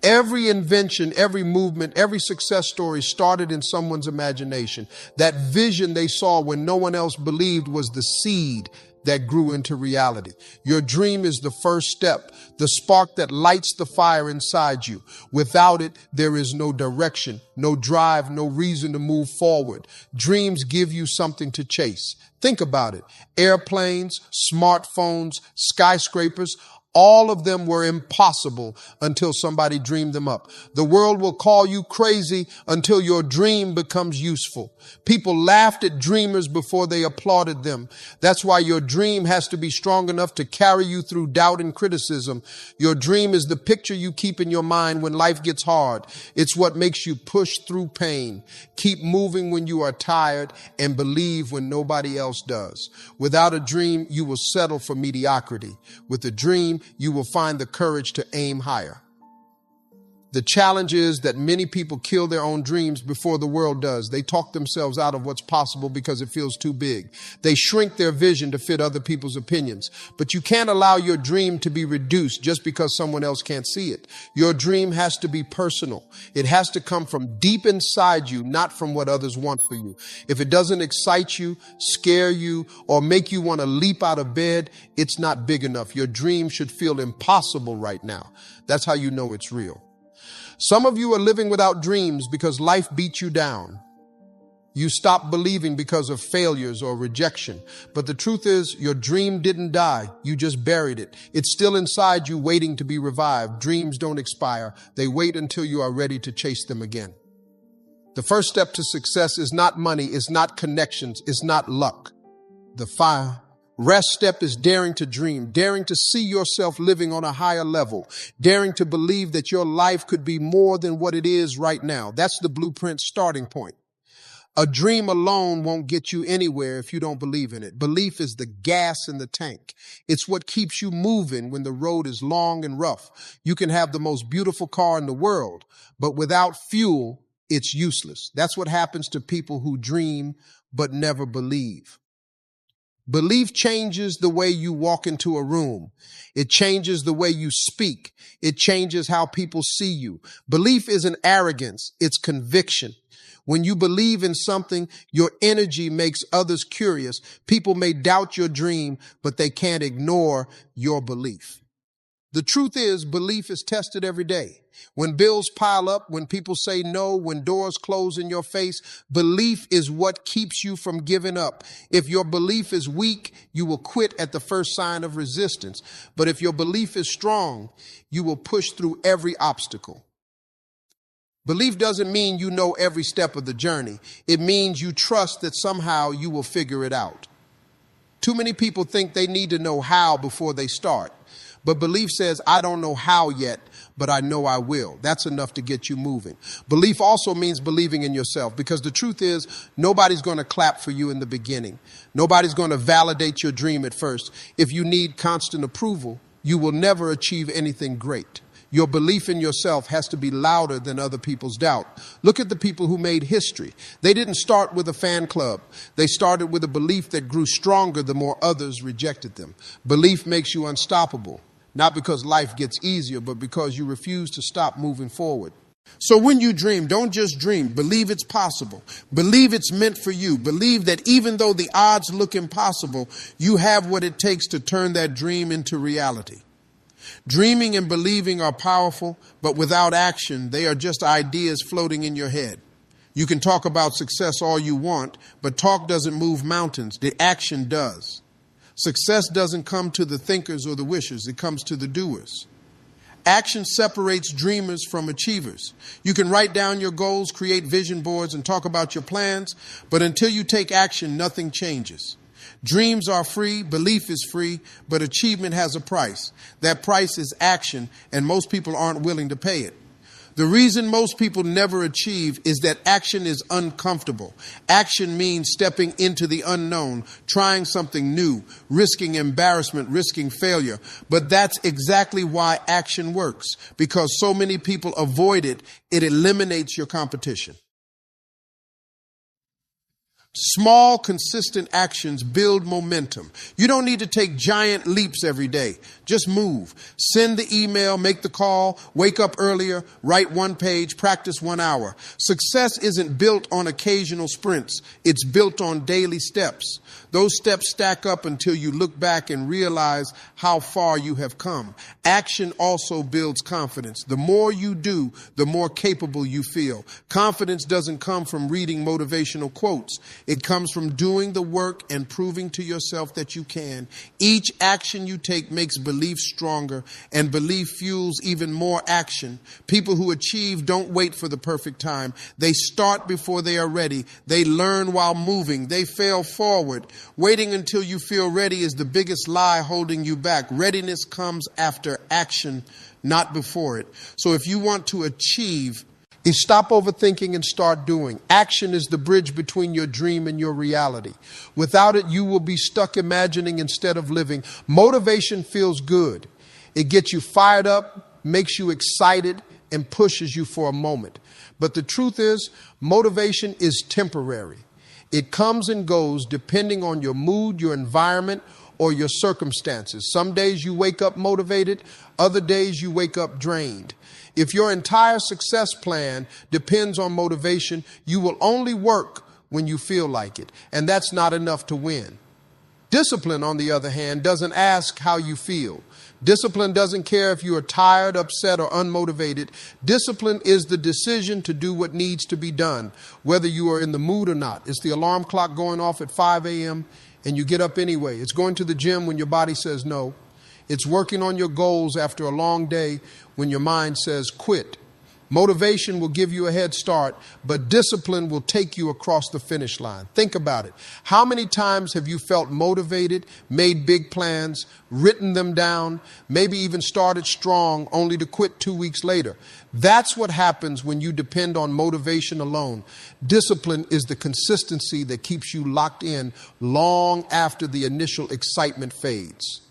Every invention, every movement, every success story started in someone's imagination. That vision they saw when no one else believed was the seed that grew into reality. Your dream is the first step, the spark that lights the fire inside you. Without it, there is no direction, no drive, no reason to move forward. Dreams give you something to chase. Think about it. Airplanes, smartphones, skyscrapers, all of them were impossible until somebody dreamed them up. The world will call you crazy until your dream becomes useful. People laughed at dreamers before they applauded them. That's why your dream has to be strong enough to carry you through doubt and criticism. Your dream is the picture you keep in your mind when life gets hard. It's what makes you push through pain, keep moving when you are tired, and believe when nobody else does. Without a dream, you will settle for mediocrity. With a dream, you will find the courage to aim higher. The challenge is that many people kill their own dreams before the world does. They talk themselves out of what's possible because it feels too big. They shrink their vision to fit other people's opinions. But you can't allow your dream to be reduced just because someone else can't see it. Your dream has to be personal. It has to come from deep inside you, not from what others want for you. If it doesn't excite you, scare you, or make you want to leap out of bed, it's not big enough. Your dream should feel impossible right now. That's how you know it's real. Some of you are living without dreams because life beat you down. You stopped believing because of failures or rejection. But the truth is, your dream didn't die. You just buried it. It's still inside you waiting to be revived. Dreams don't expire. They wait until you are ready to chase them again. The first step to success is not money, it's not connections, it's not luck. The rest step is daring to dream, daring to see yourself living on a higher level, daring to believe that your life could be more than what it is right now. That's the blueprint starting point. A dream alone won't get you anywhere if you don't believe in it. Belief is the gas in the tank. It's what keeps you moving when the road is long and rough. You can have the most beautiful car in the world, but without fuel, it's useless. That's what happens to people who dream but never believe. Belief changes the way you walk into a room. It changes the way you speak. It changes how people see you. Belief isn't arrogance, it's conviction. When you believe in something, your energy makes others curious. People may doubt your dream, but they can't ignore your belief. The truth is, belief is tested every day. When bills pile up, when people say no, when doors close in your face, belief is what keeps you from giving up. If your belief is weak, you will quit at the first sign of resistance. But if your belief is strong, you will push through every obstacle. Belief doesn't mean you know every step of the journey. It means you trust that somehow you will figure it out. Too many people think they need to know how before they start. But belief says, I don't know how yet, but I know I will. That's enough to get you moving. Belief also means believing in yourself, because the truth is, nobody's going to clap for you in the beginning. Nobody's going to validate your dream at first. If you need constant approval, you will never achieve anything great. Your belief in yourself has to be louder than other people's doubt. Look at the people who made history. They didn't start with a fan club. They started with a belief that grew stronger the more others rejected them. Belief makes you unstoppable. Not because life gets easier, but because you refuse to stop moving forward. So when you dream, don't just dream. Believe it's possible. Believe it's meant for you. Believe that even though the odds look impossible, you have what it takes to turn that dream into reality. Dreaming and believing are powerful, but without action, they are just ideas floating in your head. You can talk about success all you want, but talk doesn't move mountains. The action does. Success doesn't come to the thinkers or the wishers. It comes to the doers. Action separates dreamers from achievers. You can write down your goals, create vision boards, and talk about your plans, but until you take action, nothing changes. Dreams are free, belief is free, but achievement has a price. That price is action, and most people aren't willing to pay it. The reason most people never achieve is that action is uncomfortable. Action means stepping into the unknown, trying something new, risking embarrassment, risking failure. But that's exactly why action works. Because so many people avoid it, it eliminates your competition. Small, consistent actions build momentum. You don't need to take giant leaps every day. Just move. Send the email, make the call, wake up earlier, write 1 page, practice 1 hour. Success isn't built on occasional sprints. It's built on daily steps. Those steps stack up until you look back and realize how far you have come. Action also builds confidence. The more you do, the more capable you feel. Confidence doesn't come from reading motivational quotes. It comes from doing the work and proving to yourself that you can. Each action you take makes belief stronger, and belief fuels even more action. People who achieve don't wait for the perfect time. They start before they are ready. They learn while moving. They fail forward. Waiting until you feel ready is the biggest lie holding you back. Readiness comes after action, not before it. So if you want to achieve, stop overthinking and start doing. Action is the bridge between your dream and your reality. Without it, you will be stuck imagining instead of living. Motivation feels good. It gets you fired up, makes you excited, and pushes you for a moment. But the truth is, motivation is temporary. It comes and goes depending on your mood, your environment, or your circumstances. Some days you wake up motivated, other days you wake up drained. If your entire success plan depends on motivation, you will only work when you feel like it, and that's not enough to win. Discipline, on the other hand, doesn't ask how you feel. Discipline doesn't care if you are tired, upset, or unmotivated. Discipline is the decision to do what needs to be done, whether you are in the mood or not. It's the alarm clock going off at 5 a.m. and you get up anyway. It's going to the gym when your body says no. It's working on your goals after a long day when your mind says quit. Motivation will give you a head start, but discipline will take you across the finish line. Think about it. How many times have you felt motivated, made big plans, written them down, maybe even started strong only to quit 2 weeks later? That's what happens when you depend on motivation alone. Discipline is the consistency that keeps you locked in long after the initial excitement fades.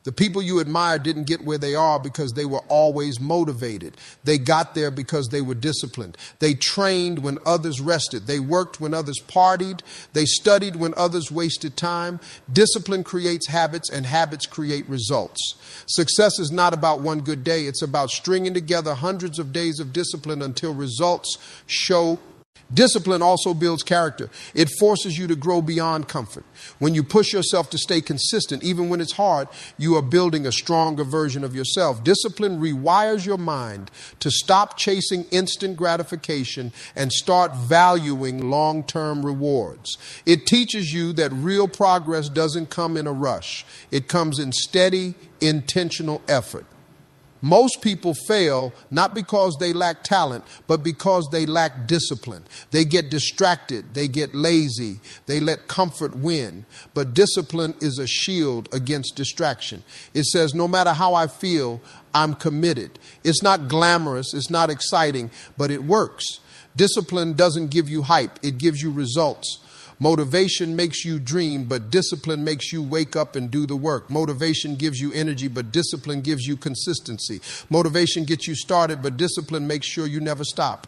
The people you admire didn't get where they are because they were always motivated. They got there because they were disciplined. They trained when others rested. They worked when others partied. They studied when others wasted time. Discipline creates habits, and habits create results. Success is not about one good day. It's about stringing together hundreds of days of discipline until results show. Discipline also builds character. It forces you to grow beyond comfort. When you push yourself to stay consistent, even when it's hard, you are building a stronger version of yourself. Discipline rewires your mind to stop chasing instant gratification and start valuing long-term rewards. It teaches you that real progress doesn't come in a rush. It comes in steady, intentional effort. Most people fail not because they lack talent, but because they lack discipline. They get distracted, they get lazy, they let comfort win. But discipline is a shield against distraction. It says, no matter how I feel, I'm committed. It's not glamorous, it's not exciting, but it works. Discipline doesn't give you hype, it gives you results. Motivation makes you dream, but discipline makes you wake up and do the work. Motivation gives you energy, but discipline gives you consistency. Motivation gets you started, but discipline makes sure you never stop.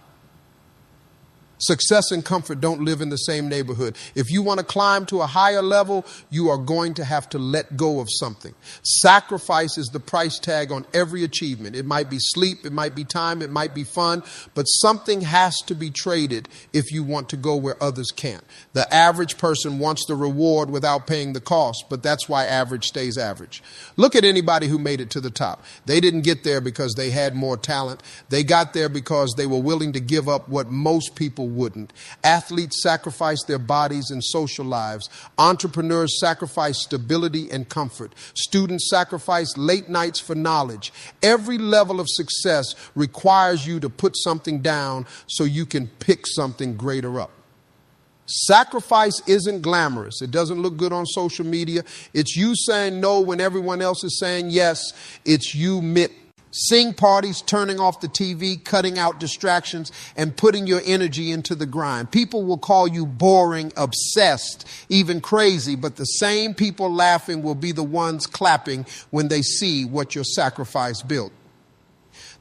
Success and comfort don't live in the same neighborhood. If you want to climb to a higher level, you are going to have to let go of something. Sacrifice is the price tag on every achievement. It might be sleep, it might be time, it might be fun, but something has to be traded if you want to go where others can't. The average person wants the reward without paying the cost, but that's why average stays average. Look at anybody who made it to the top. They didn't get there because they had more talent. They got there because they were willing to give up what most people wouldn't. Athletes sacrifice their bodies and social lives. Entrepreneurs sacrifice stability and comfort. Students sacrifice late nights for knowledge. Every level of success requires you to put something down so you can pick something greater up. Sacrifice isn't glamorous. It doesn't look good on social media. It's you saying no when everyone else is saying yes. It's you Sing parties, turning off the TV, cutting out distractions, and putting your energy into the grind. People will call you boring, obsessed, even crazy, but the same people laughing will be the ones clapping when they see what your sacrifice built.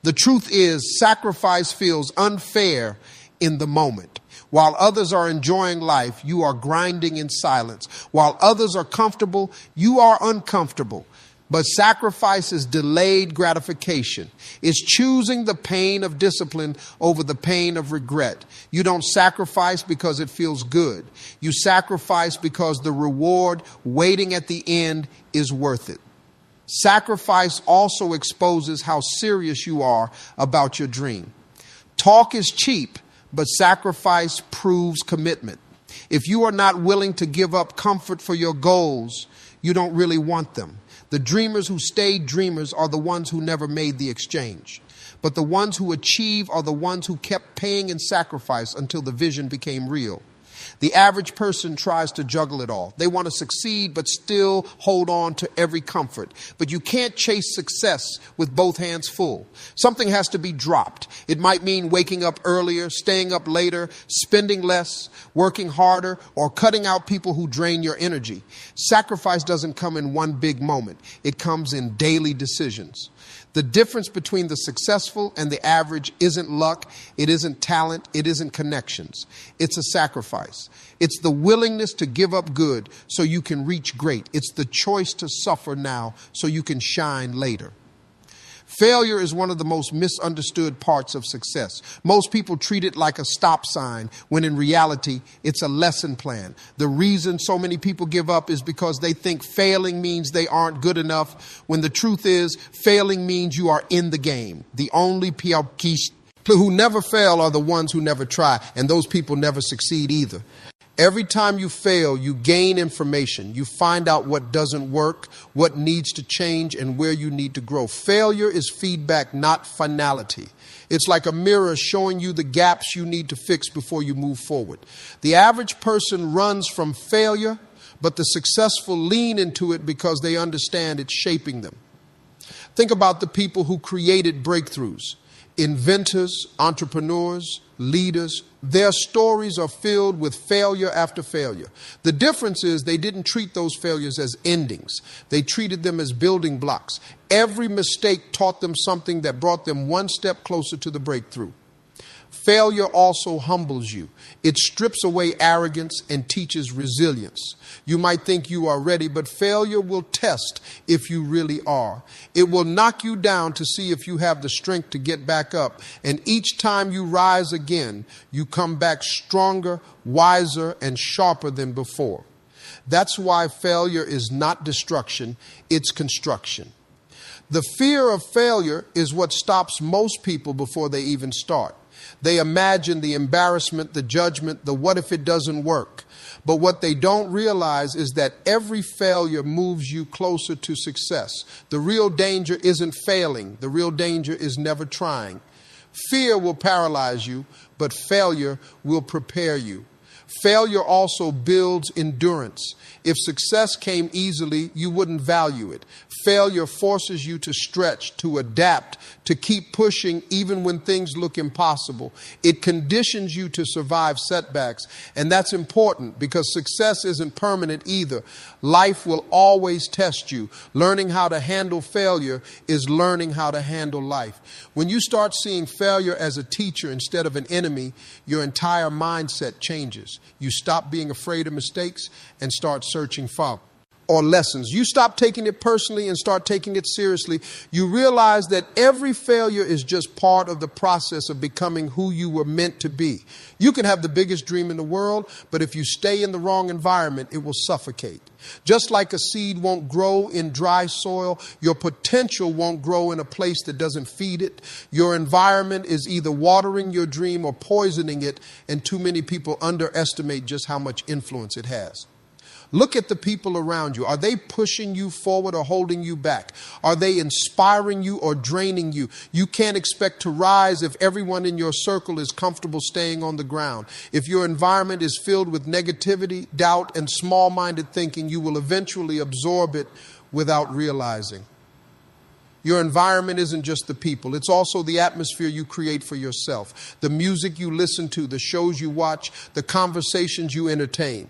The truth is, sacrifice feels unfair in the moment. While others are enjoying life, you are grinding in silence. While others are comfortable, you are uncomfortable. But sacrifice is delayed gratification. It's choosing the pain of discipline over the pain of regret. You don't sacrifice because it feels good. You sacrifice because the reward waiting at the end is worth it. Sacrifice also exposes how serious you are about your dream. Talk is cheap, but sacrifice proves commitment. If you are not willing to give up comfort for your goals, you don't really want them. The dreamers who stayed dreamers are the ones who never made the exchange. But the ones who achieve are the ones who kept paying in sacrifice until the vision became real. The average person tries to juggle it all. They want to succeed, but still hold on to every comfort. But you can't chase success with both hands full. Something has to be dropped. It might mean waking up earlier, staying up later, spending less, working harder, or cutting out people who drain your energy. Sacrifice doesn't come in one big moment. It comes in daily decisions. The difference between the successful and the average isn't luck, it isn't talent, it isn't connections. It's a sacrifice. It's the willingness to give up good so you can reach great. It's the choice to suffer now so you can shine later. Failure is one of the most misunderstood parts of success. Most people treat it like a stop sign, when in reality, it's a lesson plan. The reason so many people give up is because they think failing means they aren't good enough, when the truth is, failing means you are in the game. The only people who never fail are the ones who never try, and those people never succeed either. Every time you fail, you gain information. You find out what doesn't work, what needs to change, and where you need to grow. Failure is feedback, not finality. It's like a mirror showing you the gaps you need to fix before you move forward. The average person runs from failure, but the successful lean into it because they understand it's shaping them. Think about the people who created breakthroughs. Inventors, entrepreneurs, leaders, their stories are filled with failure after failure. The difference is they didn't treat those failures as endings. They treated them as building blocks. Every mistake taught them something that brought them one step closer to the breakthrough. Failure also humbles you. It strips away arrogance and teaches resilience. You might think you are ready, but failure will test if you really are. It will knock you down to see if you have the strength to get back up. And each time you rise again, you come back stronger, wiser, and sharper than before. That's why failure is not destruction, it's construction. The fear of failure is what stops most people before they even start. They imagine the embarrassment, the judgment, the what if it doesn't work. But what they don't realize is that every failure moves you closer to success. The real danger isn't failing. The real danger is never trying. Fear will paralyze you, but failure will prepare you. Failure also builds endurance. If success came easily, you wouldn't value it. Failure forces you to stretch, to adapt, to keep pushing even when things look impossible. It conditions you to survive setbacks. And that's important because success isn't permanent either. Life will always test you. Learning how to handle failure is learning how to handle life. When you start seeing failure as a teacher instead of an enemy, your entire mindset changes. You stop being afraid of mistakes and start searching for or lessons. You stop taking it personally and start taking it seriously. You realize that every failure is just part of the process of becoming who you were meant to be. You can have the biggest dream in the world, but if you stay in the wrong environment, it will suffocate. Just like a seed won't grow in dry soil, your potential won't grow in a place that doesn't feed it. Your environment is either watering your dream or poisoning it, and too many people underestimate just how much influence it has. Look at the people around you. Are they pushing you forward or holding you back? Are they inspiring you or draining you? You can't expect to rise if everyone in your circle is comfortable staying on the ground. If your environment is filled with negativity, doubt, and small-minded thinking, you will eventually absorb it without realizing. Your environment isn't just the people. It's also the atmosphere you create for yourself. The music you listen to, the shows you watch, the conversations you entertain.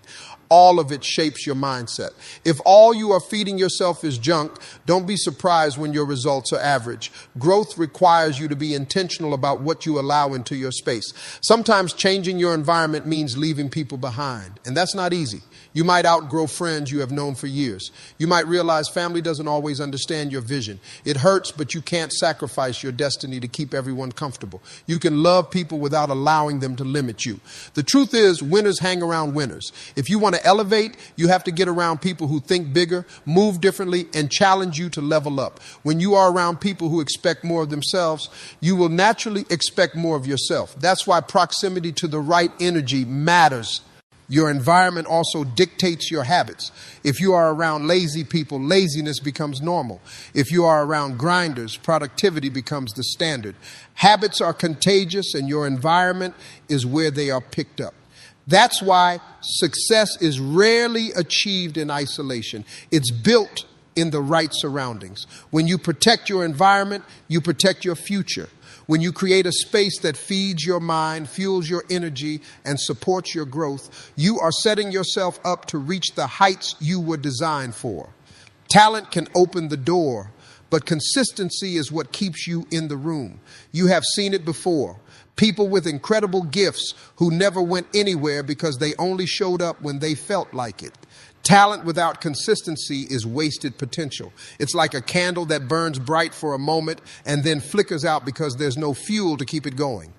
All of it shapes your mindset. If all you are feeding yourself is junk, don't be surprised when your results are average. Growth requires you to be intentional about what you allow into your space. Sometimes changing your environment means leaving people behind, and that's not easy. You might outgrow friends you have known for years. You might realize family doesn't always understand your vision. It hurts, but you can't sacrifice your destiny to keep everyone comfortable. You can love people without allowing them to limit you. The truth is, winners hang around winners. If you want to elevate, you have to get around people who think bigger, move differently, and challenge you to level up. When you are around people who expect more of themselves, you will naturally expect more of yourself. That's why proximity to the right energy matters. Your environment also dictates your habits. If you are around lazy people, laziness becomes normal. If you are around grinders, productivity becomes the standard. Habits are contagious, and your environment is where they are picked up. That's why success is rarely achieved in isolation. It's built in the right surroundings. When you protect your environment, you protect your future. When you create a space that feeds your mind, fuels your energy, and supports your growth, you are setting yourself up to reach the heights you were designed for. Talent can open the door, but consistency is what keeps you in the room. You have seen it before. People with incredible gifts who never went anywhere because they only showed up when they felt like it. Talent without consistency is wasted potential. It's like a candle that burns bright for a moment and then flickers out because there's no fuel to keep it going.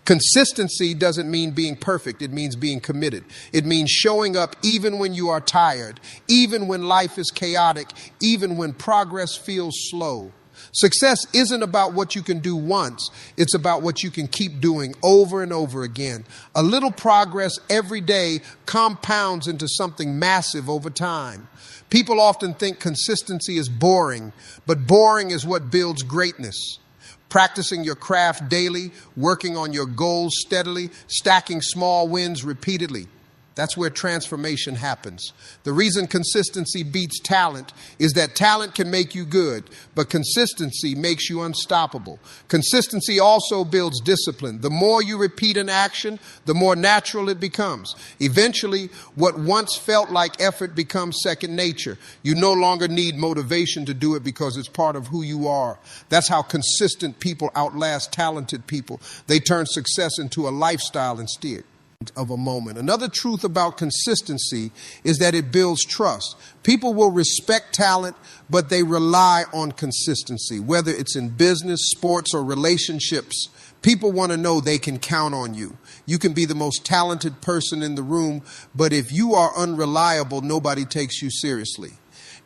Consistency doesn't mean being perfect. It means being committed. It means showing up even when you are tired, even when life is chaotic, even when progress feels slow. Success isn't about what you can do once. It's about what you can keep doing over and over again. A little progress every day compounds into something massive over time. People often think consistency is boring, but boring is what builds greatness. Practicing your craft daily, working on your goals steadily, stacking small wins repeatedly. That's where transformation happens. The reason consistency beats talent is that talent can make you good, but consistency makes you unstoppable. Consistency also builds discipline. The more you repeat an action, the more natural it becomes. Eventually, what once felt like effort becomes second nature. You no longer need motivation to do it because it's part of who you are. That's how consistent people outlast talented people. They turn success into a lifestyle instead of a moment. Another truth about consistency is that it builds trust. People will respect talent, but they rely on consistency. Whether it's in business, sports, or relationships, people want to know they can count on you. You can be the most talented person in the room, but if you are unreliable, nobody takes you seriously.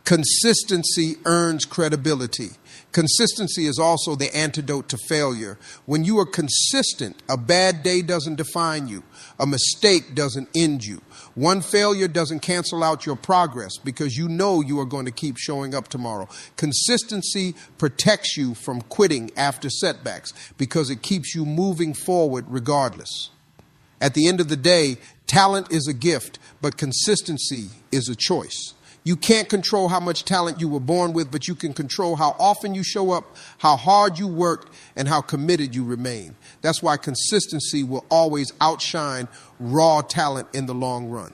Consistency earns credibility. Consistency is also the antidote to failure. When you are consistent, a bad day doesn't define you. A mistake doesn't end you. One failure doesn't cancel out your progress because you know you are going to keep showing up tomorrow. Consistency protects you from quitting after setbacks because it keeps you moving forward regardless. At the end of the day, talent is a gift, but consistency is a choice. You can't control how much talent you were born with, but you can control how often you show up, how hard you worked, and how committed you remain. That's why consistency will always outshine raw talent in the long run.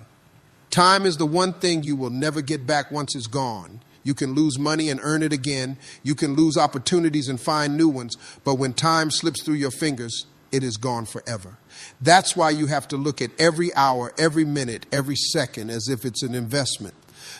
Time is the one thing you will never get back once it's gone. You can lose money and earn it again. You can lose opportunities and find new ones. But when time slips through your fingers, it is gone forever. That's why you have to look at every hour, every minute, every second as if it's an investment.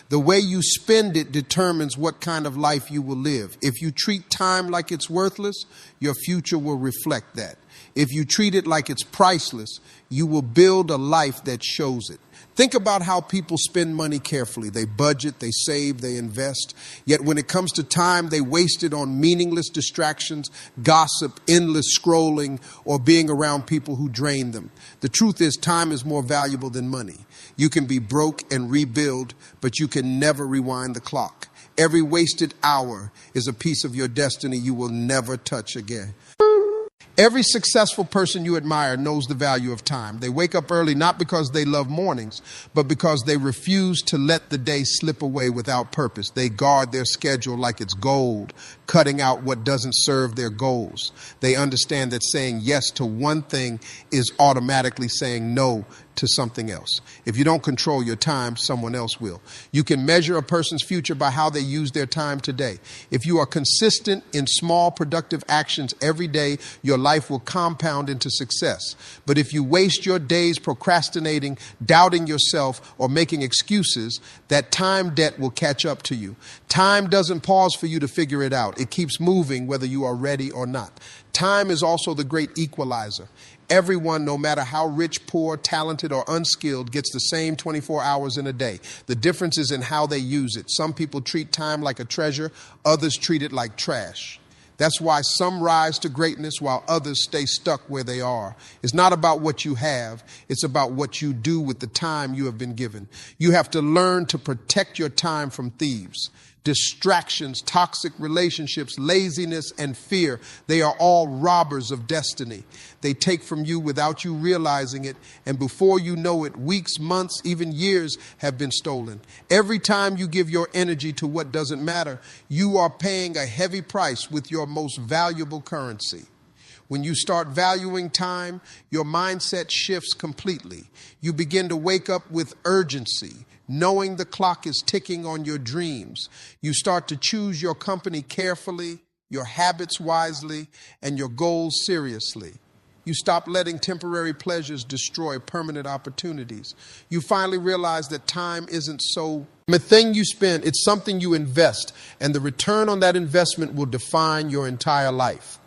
The way you spend it determines what kind of life you will live. If you treat time like it's worthless, your future will reflect that. If you treat it like it's priceless, you will build a life that shows it. Think about how people spend money carefully. They budget, they save, they invest. Yet when it comes to time, they waste it on meaningless distractions, gossip, endless scrolling, or being around people who drain them. The truth is, time is more valuable than money. You can be broke and rebuild, but you can never rewind the clock. Every wasted hour is a piece of your destiny you will never touch again. Every successful person you admire knows the value of time. They wake up early not because they love mornings, but because they refuse to let the day slip away without purpose. They guard their schedule like it's gold, cutting out what doesn't serve their goals. They understand that saying yes to one thing is automatically saying no to something else. If you don't control your time, someone else will. You can measure a person's future by how they use their time today. If you are consistent in small productive actions every day, your life will compound into success. But if you waste your days procrastinating, doubting yourself, or making excuses, that time debt will catch up to you. Time doesn't pause for you to figure it out. It keeps moving whether you are ready or not. Time is also the great equalizer. Everyone, no matter how rich, poor, talented, or unskilled, gets the same 24 hours in a day. The difference is in how they use it. Some people treat time like a treasure, others treat it like trash. That's why some rise to greatness while others stay stuck where they are. It's not about what you have, it's about what you do with the time you have been given. You have to learn to protect your time from thieves. Distractions, toxic relationships, laziness, and fear, they are all robbers of destiny. They take from you without you realizing it, and before you know it, weeks, months, even years have been stolen. Every time you give your energy to what doesn't matter, you are paying a heavy price with your most valuable currency. When you start valuing time, your mindset shifts completely. You begin to wake up with urgency, knowing the clock is ticking on your dreams. You start to choose your company carefully, your habits wisely, and your goals seriously. You stop letting temporary pleasures destroy permanent opportunities. You finally realize that time isn't a thing you spend, it's something you invest, and the return on that investment will define your entire life.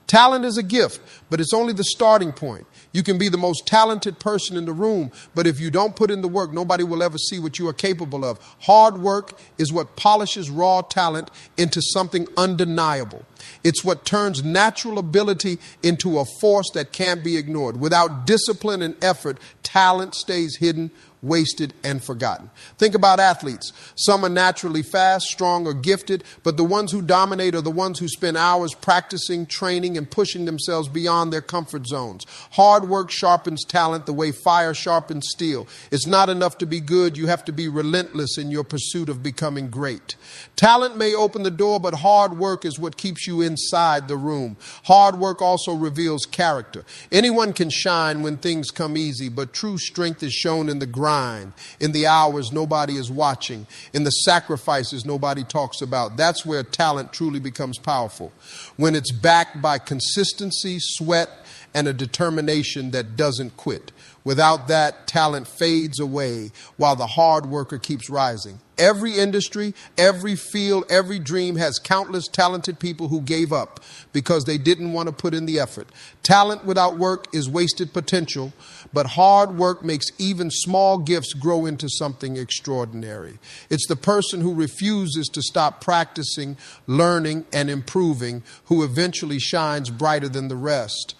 Talent is a gift, but it's only the starting point. You can be the most talented person in the room, but if you don't put in the work, nobody will ever see what you are capable of. Hard work is what polishes raw talent into something undeniable. It's what turns natural ability into a force that can't be ignored. Without discipline and effort, talent stays hidden, wasted, and forgotten. Think about athletes. Some are naturally fast, strong, or gifted, but the ones who dominate are the ones who spend hours practicing, training, and pushing themselves beyond their comfort zones. Hard work sharpens talent the way fire sharpens steel. It's not enough to be good. You have to be relentless in your pursuit of becoming great. Talent may open the door, but hard work is what keeps you inside the room. Hard work also reveals character. Anyone can shine when things come easy, but true strength is shown in the grind, in the hours nobody is watching, in the sacrifices nobody talks about. That's where talent truly becomes powerful. When it's backed by consistency, sweat, and a determination that doesn't quit. Without that, talent fades away while the hard worker keeps rising. Every industry, every field, every dream has countless talented people who gave up because they didn't want to put in the effort. Talent without work is wasted potential, but hard work makes even small gifts grow into something extraordinary. It's the person who refuses to stop practicing, learning, and improving who eventually shines brighter than the rest.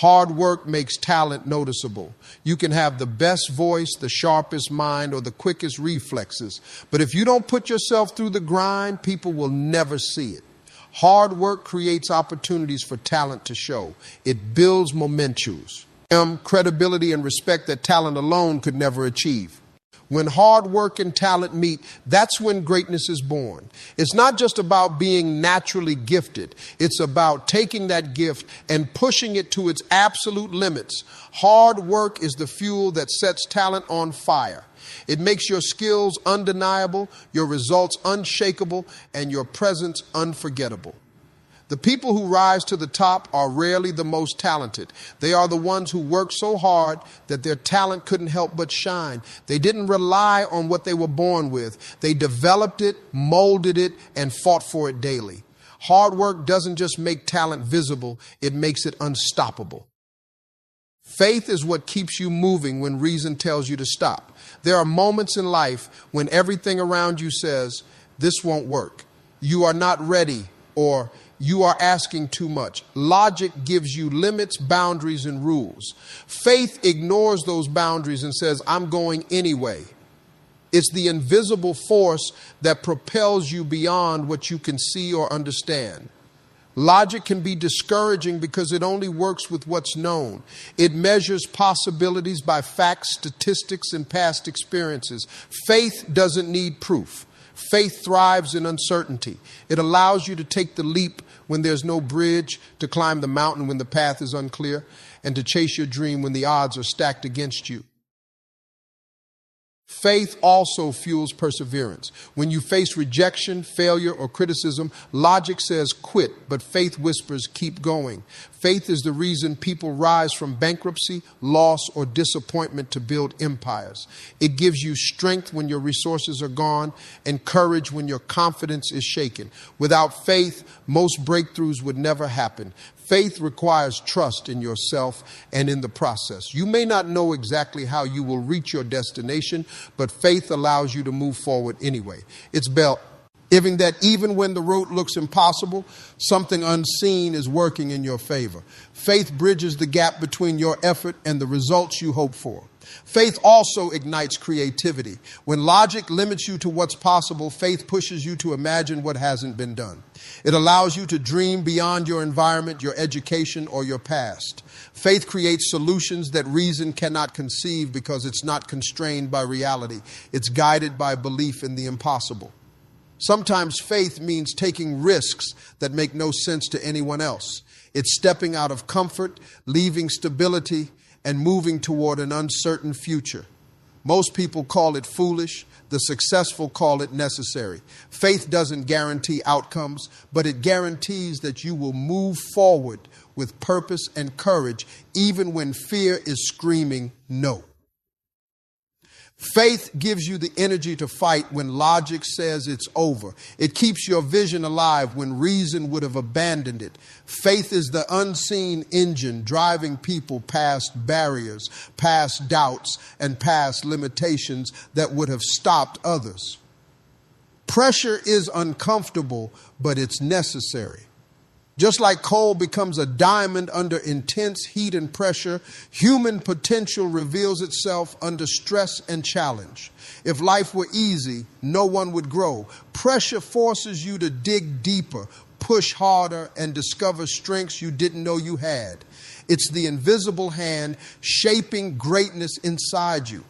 Hard work makes talent noticeable. You can have the best voice, the sharpest mind, or the quickest reflexes. But if you don't put yourself through the grind, people will never see it. Hard work creates opportunities for talent to show. It builds mementos, credibility, and respect that talent alone could never achieve. When hard work and talent meet, that's when greatness is born. It's not just about being naturally gifted. It's about taking that gift and pushing it to its absolute limits. Hard work is the fuel that sets talent on fire. It makes your skills undeniable, your results unshakable, and your presence unforgettable. The people who rise to the top are rarely the most talented. They are the ones who work so hard that their talent couldn't help but shine. They didn't rely on what they were born with. They developed it, molded it, and fought for it daily. Hard work doesn't just make talent visible, it makes it unstoppable. Faith is what keeps you moving when reason tells you to stop. There are moments in life when everything around you says, this won't work. You are not ready, or you are asking too much. Logic gives you limits, boundaries, and rules. Faith ignores those boundaries and says, I'm going anyway. It's the invisible force that propels you beyond what you can see or understand. Logic can be discouraging because it only works with what's known. It measures possibilities by facts, statistics, and past experiences. Faith doesn't need proof. Faith thrives in uncertainty. It allows you to take the leap when there's no bridge, to climb the mountain when the path is unclear, and to chase your dream when the odds are stacked against you. Faith also fuels perseverance. When you face rejection, failure, or criticism, logic says quit, but faith whispers keep going. Faith is the reason people rise from bankruptcy, loss, or disappointment to build empires. It gives you strength when your resources are gone and courage when your confidence is shaken. Without faith, most breakthroughs would never happen. Faith requires trust in yourself and in the process. You may not know exactly how you will reach your destination, but faith allows you to move forward anyway. It's believing that even when the road looks impossible, something unseen is working in your favor. Faith bridges the gap between your effort and the results you hope for. Faith also ignites creativity. When logic limits you to what's possible, faith pushes you to imagine what hasn't been done. It allows you to dream beyond your environment, your education, or your past. Faith creates solutions that reason cannot conceive because it's not constrained by reality. It's guided by belief in the impossible. Sometimes faith means taking risks that make no sense to anyone else. It's stepping out of comfort, leaving stability, and moving toward an uncertain future. Most people call it foolish. The successful call it necessary. Faith doesn't guarantee outcomes, but it guarantees that you will move forward with purpose and courage, even when fear is screaming no. Faith gives you the energy to fight when logic says it's over. It keeps your vision alive when reason would have abandoned it. Faith is the unseen engine driving people past barriers, past doubts, and past limitations that would have stopped others. Pressure is uncomfortable, but it's necessary. Just like coal becomes a diamond under intense heat and pressure, human potential reveals itself under stress and challenge. If life were easy, no one would grow. Pressure forces you to dig deeper, push harder, and discover strengths you didn't know you had. It's the invisible hand shaping greatness inside you.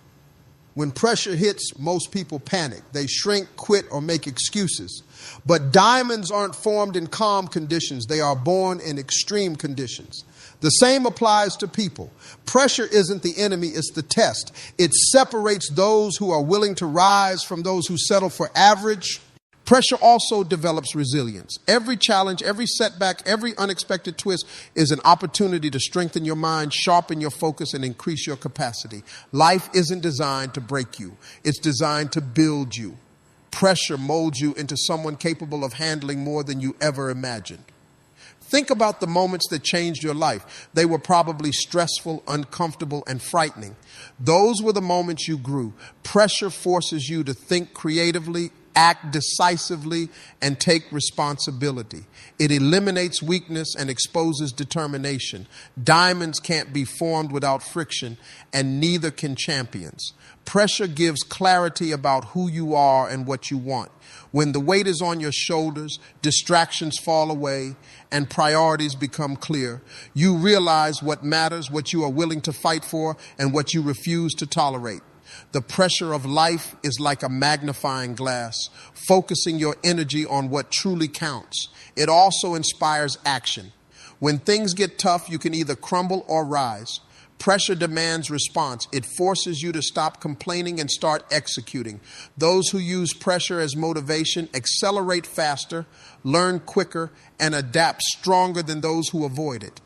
When pressure hits, most people panic. They shrink, quit, or make excuses. But diamonds aren't formed in calm conditions. They are born in extreme conditions. The same applies to people. Pressure isn't the enemy, it's the test. It separates those who are willing to rise from those who settle for average. Pressure also develops resilience. Every challenge, every setback, every unexpected twist is an opportunity to strengthen your mind, sharpen your focus, and increase your capacity. Life isn't designed to break you. It's designed to build you. Pressure molds you into someone capable of handling more than you ever imagined. Think about the moments that changed your life. They were probably stressful, uncomfortable, and frightening. Those were the moments you grew. Pressure forces you to think creatively, act decisively, and take responsibility. It eliminates weakness and exposes determination. Diamonds can't be formed without friction, and neither can champions. Pressure gives clarity about who you are and what you want. When the weight is on your shoulders, distractions fall away, and priorities become clear. You realize what matters, what you are willing to fight for, and what you refuse to tolerate. The pressure of life is like a magnifying glass, focusing your energy on what truly counts. It also inspires action. When things get tough, you can either crumble or rise. Pressure demands response. It forces you to stop complaining and start executing. Those who use pressure as motivation accelerate faster, learn quicker, and adapt stronger than those who avoid it.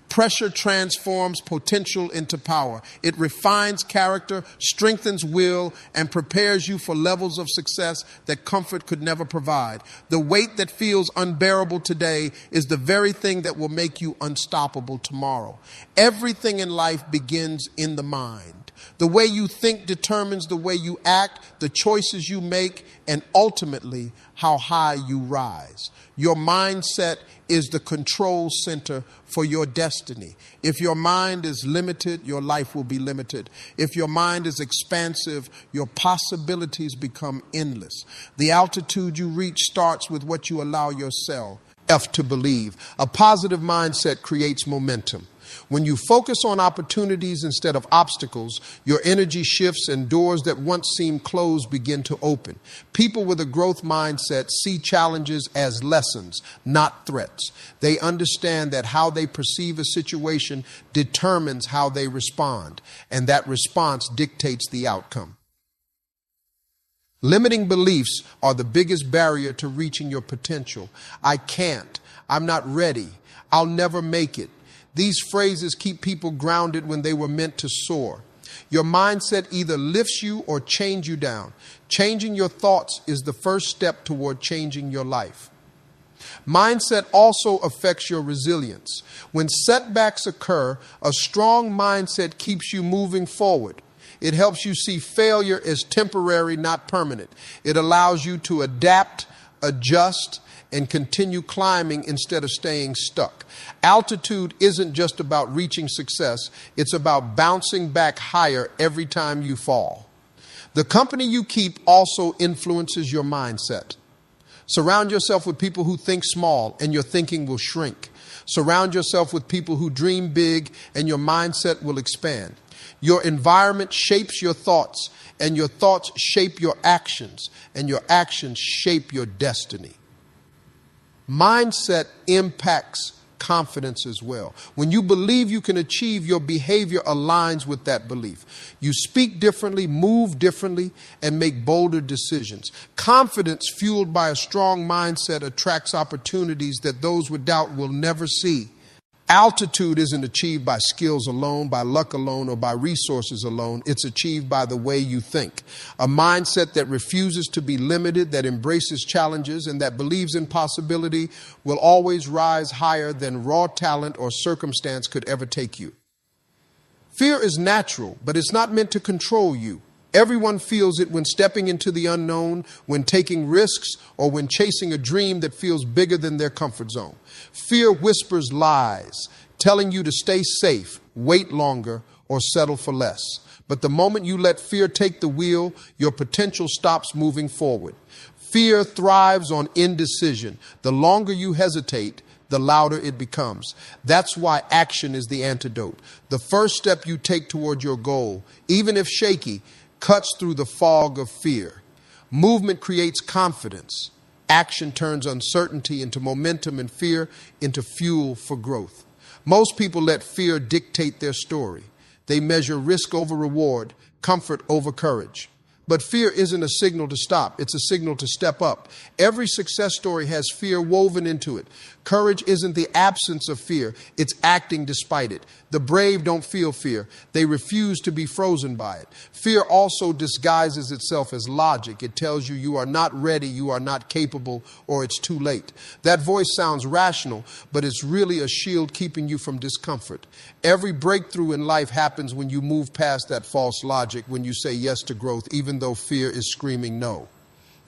Pressure transforms potential into power. It refines character, strengthens will, and prepares you for levels of success that comfort could never provide. The weight that feels unbearable today is the very thing that will make you unstoppable tomorrow. Everything in life begins in the mind. The way you think determines the way you act, the choices you make, and ultimately how high you rise. Your mindset is the control center for your destiny. If your mind is limited, your life will be limited. If your mind is expansive, your possibilities become endless. The altitude you reach starts with what you allow yourself to believe. A positive mindset creates momentum. When you focus on opportunities instead of obstacles, your energy shifts and doors that once seemed closed begin to open. People with a growth mindset see challenges as lessons, not threats. They understand that how they perceive a situation determines how they respond, and that response dictates the outcome. Limiting beliefs are the biggest barrier to reaching your potential. I can't. I'm not ready. I'll never make it. These phrases keep people grounded when they were meant to soar. Your mindset either lifts you or changes you down. Changing your thoughts is the first step toward changing your life. Mindset also affects your resilience. When setbacks occur, a strong mindset keeps you moving forward. It helps you see failure as temporary, not permanent. It allows you to adapt, adjust, and continue climbing instead of staying stuck. Altitude isn't just about reaching success. It's about bouncing back higher every time you fall. The company you keep also influences your mindset. Surround yourself with people who think small, and your thinking will shrink. Surround yourself with people who dream big, and your mindset will expand. Your environment shapes your thoughts, and your thoughts shape your actions, and your actions shape your destiny. Mindset impacts confidence as well. When you believe you can achieve, your behavior aligns with that belief. You speak differently, move differently, and make bolder decisions. Confidence fueled by a strong mindset attracts opportunities that those with doubt will never see. Altitude isn't achieved by skills alone, by luck alone, or by resources alone. It's achieved by the way you think. A mindset that refuses to be limited, that embraces challenges, and that believes in possibility will always rise higher than raw talent or circumstance could ever take you. Fear is natural, but it's not meant to control you. Everyone feels it when stepping into the unknown, when taking risks, or when chasing a dream that feels bigger than their comfort zone. Fear whispers lies, telling you to stay safe, wait longer, or settle for less. But the moment you let fear take the wheel, your potential stops moving forward. Fear thrives on indecision. The longer you hesitate, the louder it becomes. That's why action is the antidote. The first step you take toward your goal, even if shaky, cuts through the fog of fear. Movement creates confidence. Action turns uncertainty into momentum and fear into fuel for growth. Most people let fear dictate their story. They measure risk over reward, comfort over courage. But fear isn't a signal to stop. It's a signal to step up. Every success story has fear woven into it. Courage isn't the absence of fear. It's acting despite it. The brave don't feel fear. They refuse to be frozen by it. Fear also disguises itself as logic. It tells you you are not ready, you are not capable, or it's too late. That voice sounds rational, but it's really a shield keeping you from discomfort. Every breakthrough in life happens when you move past that false logic, when you say yes to growth, even though fear is screaming no.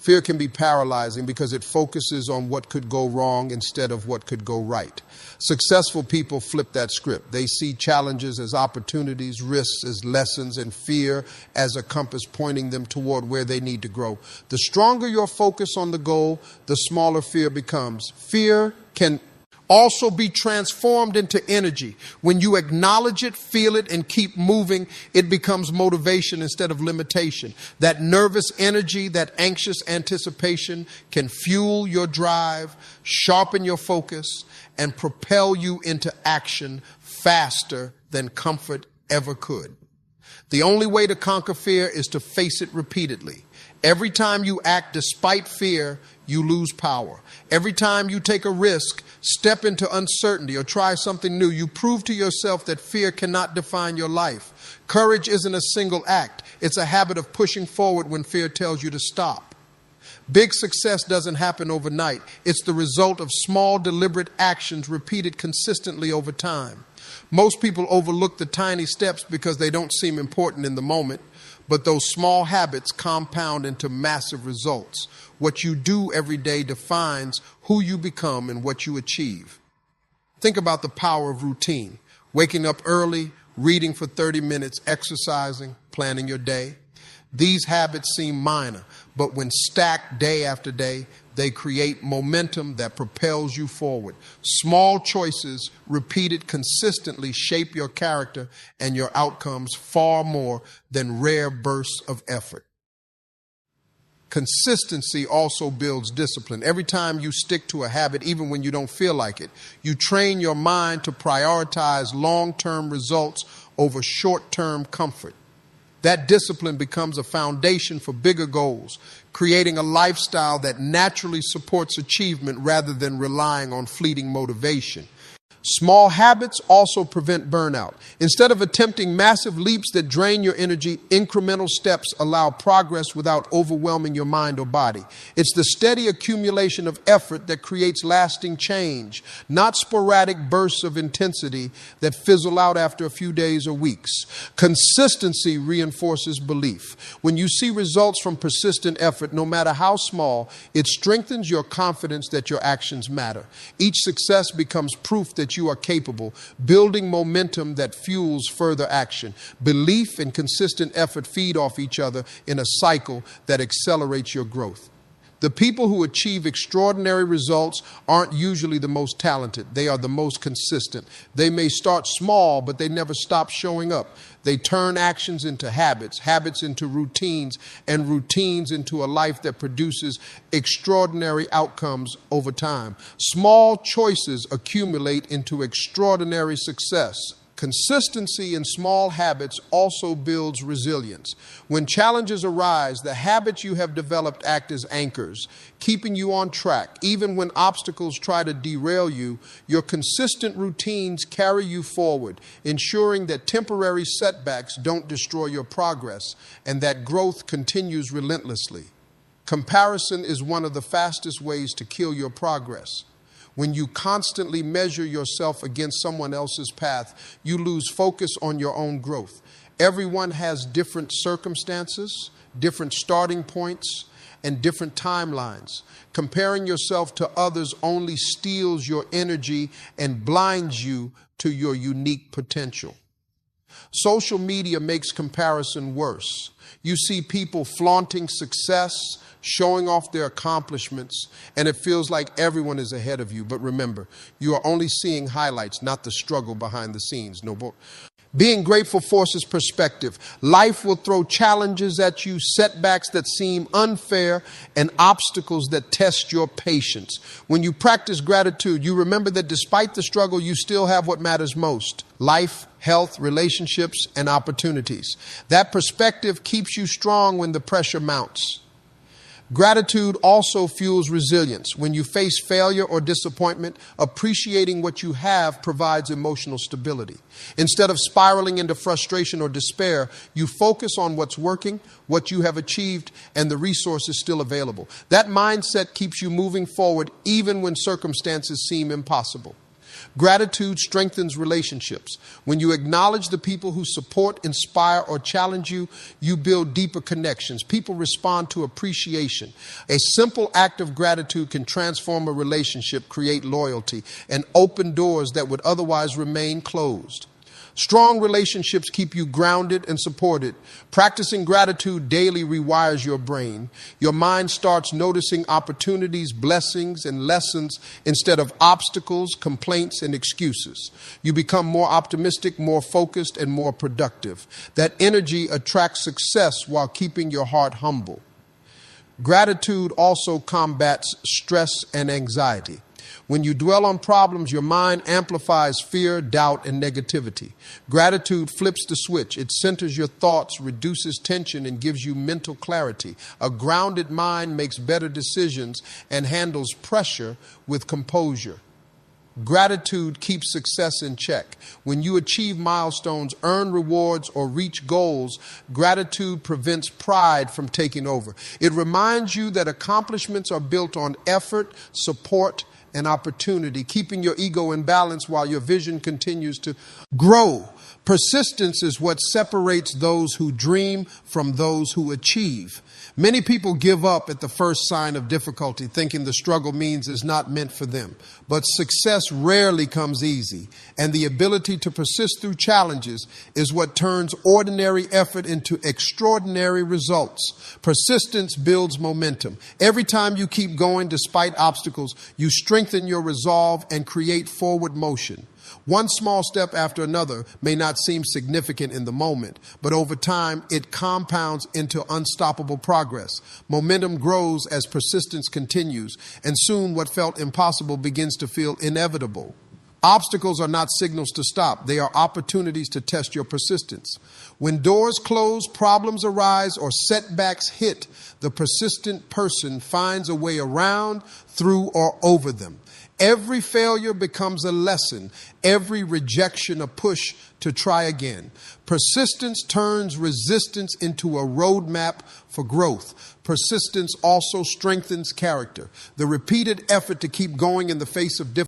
Fear can be paralyzing because it focuses on what could go wrong instead of what could go right. Successful people flip that script. They see challenges as opportunities, risks as lessons, and fear as a compass pointing them toward where they need to grow. The stronger your focus on the goal, the smaller fear becomes. Fear can also be transformed into energy. When you acknowledge it, feel it, and keep moving, it becomes motivation instead of limitation. That nervous energy, that anxious anticipation can fuel your drive, sharpen your focus, and propel you into action faster than comfort ever could. The only way to conquer fear is to face it repeatedly. Every time you act despite fear, you lose power. Every time you take a risk, step into uncertainty, or try something new, you prove to yourself that fear cannot define your life. Courage isn't a single act. It's a habit of pushing forward when fear tells you to stop. Big success doesn't happen overnight. It's the result of small, deliberate actions repeated consistently over time. Most people overlook the tiny steps because they don't seem important in the moment, but those small habits compound into massive results. What you do every day defines who you become and what you achieve. Think about the power of routine. Waking up early, reading for 30 minutes, exercising, planning your day. These habits seem minor, but when stacked day after day, they create momentum that propels you forward. Small choices repeated consistently shape your character and your outcomes far more than rare bursts of effort. Consistency also builds discipline. Every time you stick to a habit, even when you don't feel like it, you train your mind to prioritize long-term results over short-term comfort. That discipline becomes a foundation for bigger goals, creating a lifestyle that naturally supports achievement rather than relying on fleeting motivation. Small habits also prevent burnout. Instead of attempting massive leaps that drain your energy, incremental steps allow progress without overwhelming your mind or body. It's the steady accumulation of effort that creates lasting change, not sporadic bursts of intensity that fizzle out after a few days or weeks. Consistency reinforces belief. When you see results from persistent effort, no matter how small, it strengthens your confidence that your actions matter. Each success becomes proof that you are capable, building momentum that fuels further action. Belief and consistent effort feed off each other in a cycle that accelerates your growth. The people who achieve extraordinary results aren't usually the most talented. They are the most consistent. They may start small, but they never stop showing up. They turn actions into habits, habits into routines, and routines into a life that produces extraordinary outcomes over time. Small choices accumulate into extraordinary success. Consistency in small habits also builds resilience. When challenges arise, the habits you have developed act as anchors, keeping you on track. Even when obstacles try to derail you, your consistent routines carry you forward, ensuring that temporary setbacks don't destroy your progress and that growth continues relentlessly. Comparison is one of the fastest ways to kill your progress. When you constantly measure yourself against someone else's path, you lose focus on your own growth. Everyone has different circumstances, different starting points, and different timelines. Comparing yourself to others only steals your energy and blinds you to your unique potential. Social media makes comparison worse. You see people flaunting success, showing off their accomplishments, and it feels like everyone is ahead of you. But remember, you are only seeing highlights, not the struggle behind the scenes. Being grateful forces perspective. Life will throw challenges at you, setbacks that seem unfair, and obstacles that test your patience. When you practice gratitude, you remember that despite the struggle, you still have what matters most: life, health, relationships, and opportunities. That perspective keeps you strong when the pressure mounts. Gratitude also fuels resilience. When you face failure or disappointment, appreciating what you have provides emotional stability. Instead of spiraling into frustration or despair, you focus on what's working, what you have achieved, and the resources still available. That mindset keeps you moving forward even when circumstances seem impossible. Gratitude strengthens relationships. When you acknowledge the people who support, inspire, or challenge you, you build deeper connections. People respond to appreciation. A simple act of gratitude can transform a relationship, create loyalty, and open doors that would otherwise remain closed. Strong relationships keep you grounded and supported. Practicing gratitude daily rewires your brain. Your mind starts noticing opportunities, blessings, and lessons instead of obstacles, complaints, and excuses. You become more optimistic, more focused, and more productive. That energy attracts success while keeping your heart humble. Gratitude also combats stress and anxiety. When you dwell on problems, your mind amplifies fear, doubt, and negativity. Gratitude flips the switch. It centers your thoughts, reduces tension, and gives you mental clarity. A grounded mind makes better decisions and handles pressure with composure. Gratitude keeps success in check. When you achieve milestones, earn rewards, or reach goals, gratitude prevents pride from taking over. It reminds you that accomplishments are built on effort, support, and opportunity, keeping your ego in balance while your vision continues to grow. Persistence is what separates those who dream from those who achieve. Many people give up at the first sign of difficulty, thinking the struggle means it's not meant for them. But success rarely comes easy, and the ability to persist through challenges is what turns ordinary effort into extraordinary results. Persistence builds momentum. Every time you keep going despite obstacles, you strengthen your resolve and create forward motion. One small step after another may not seem significant in the moment, but over time it compounds into unstoppable progress. Momentum grows as persistence continues, and soon what felt impossible begins to feel inevitable. Obstacles are not signals to stop. They are opportunities to test your persistence. When doors close, problems arise, or setbacks hit, the persistent person finds a way around, through, or over them. Every failure becomes a lesson. Every rejection a push to try again. Persistence turns resistance into a roadmap for growth. Persistence also strengthens character. The repeated effort to keep going in the face of difficulty